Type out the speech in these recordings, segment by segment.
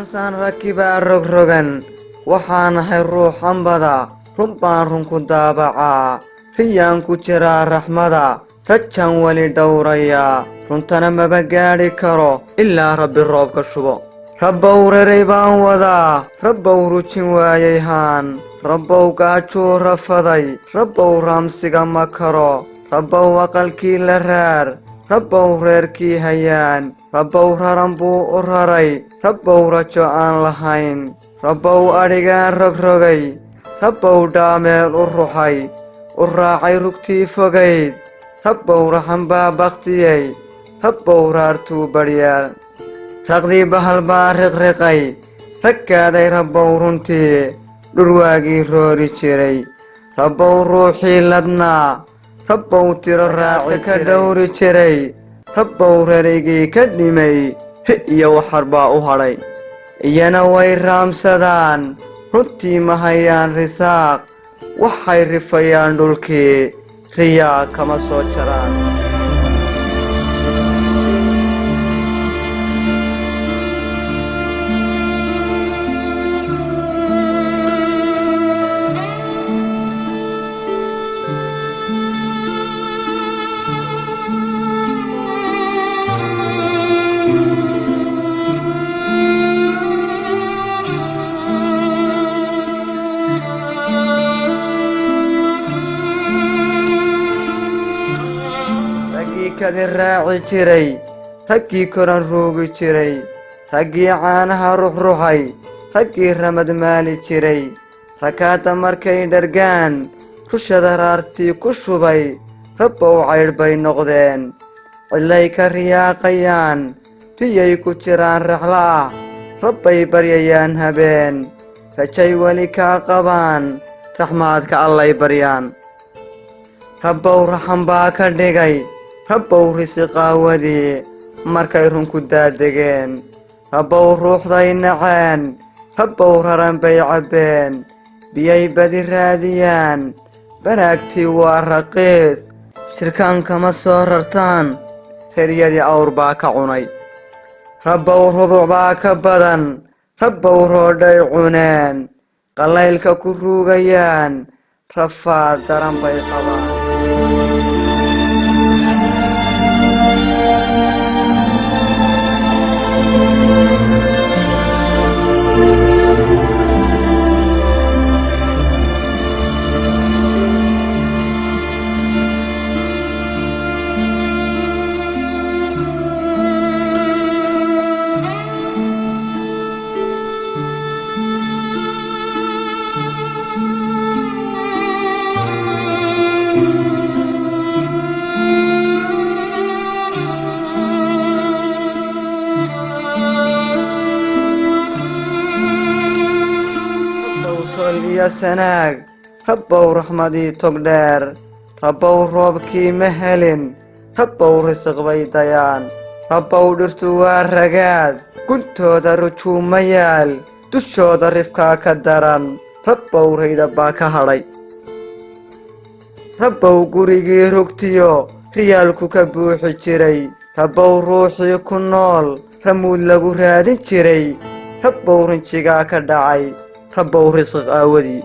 ramsan rakibaa rogrogan waxaan ahay ruuxan bada run baan runku daabacaa riyaan ku jiraa raxmada rajaan weli dhowrayaa runtana maba gaadhi karo ilaa rabbi roobka shubo rabbow reray baan wadaa rabbow rujin waayay haan rabbow gaajuu rafaday rabbow raamsiga ma karo rabbow aqalkii la raar rabbow reerkii hayaan rabbow raran buu u raray rabbow rajo aan lahayn rabbow adhigaan rogrogay rabbow dhaameel u ruxay u raacay rugtii fogayd rabbow raxan baa baktiyey rabbow raartuu badhyaal raqdii bahal baa riqriqay raggaaday rabbow runtii dhurwaagii roori jiray rabbow ruuxii ladnaa rabbow tiro raaci ka dhowri jiray rabbow reraygii ka dhimay ri iyo waxar baa u hadhay iyana way raamsadaan runtii ma hayaan risaaq waxay rifayaan dhulkii riyaa kama soo jaraan raggii raaci jiray raggii koran ruugi jiray raggii caanaha ruxruxay raggii ramad maali jiray rakaadda markay dhargaan rushada raartii ku shubay rabbow caydh bay noqdeen cidlay ka riyaaqayaan riyay ku jiraan raxla ah rabbay baryayaan habeen rajay weli kaa qabaan raxmaadka allay baryaan rabbow raxan baa ka dhigay rabbow risiqaawadii markay runku daadegeen rabbow ruuxday naceen rabbow raran bay cabbeen biyay badi raadiyaan baraagtii waa raqiis shirkaan kama soo rartaan reeryadii awr baa ka cunay rabbow rubuc baa ka badan rabbow roodhay cuneen qallaylka ku ruugayaan rafaad daran bay qabaan iyo sanaag rabbow raxmadii togdheer rabbow roobkii ma helin rabbow risiq bay dayaan rabbow dhirtu waa ragaad guntooda rujuu ma yaal dushooda rifkaa ka daran rabbow rayda baa ka hadhay rabbow gurigii rugtiyo riyaalku ka buuxi jiray rabbow ruuxii ku nool ramuud lagu raadin jiray rabbow rinjigaa ka dhacay rabbow risiq aawadii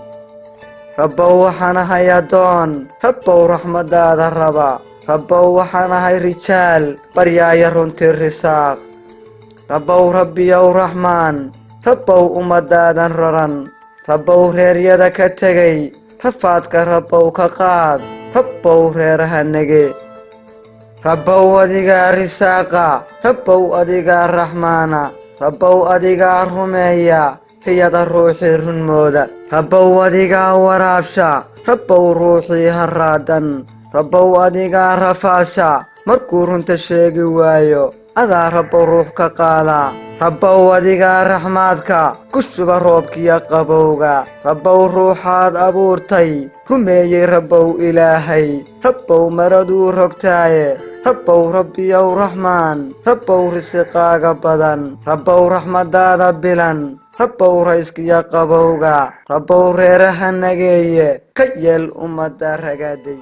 rabbow waxaan ahay addoon rabbow raxmaddaada raba rabbow waxaan ahay rijaal baryaaya runtii risaaq rabbow rabbiyow raxmaan rabbow ummaddaadan raran rabbow reeryada ka tegay rafaadka rabbow ka qaad rabbow reeraha nege rabbow adigaa risaaqa rabbow adigaa raxmaana rabbow adigaa rumeeya riyada ruuxii runmooda rabbow adigaa waraabsha rabbow ruuxii harraadan rabbow adigaa rafaasha markuu runta sheegi waayo adaa rabbow ruux ka qaadaa rabbow adigaa raxmaadka ku shuba roobkiyo qabowga rabbow ruuxaad abuurtay rumeeyey rabbow ilaahay rabbow maraduu rogtaaye rabbow rabbiyow raxmaan rabbow risiqaaga badan rabbow raxmaddaada bilan rabbow rayskiyo qabowga rabbow reeraha nageeye ka yeel ummadda ragaaday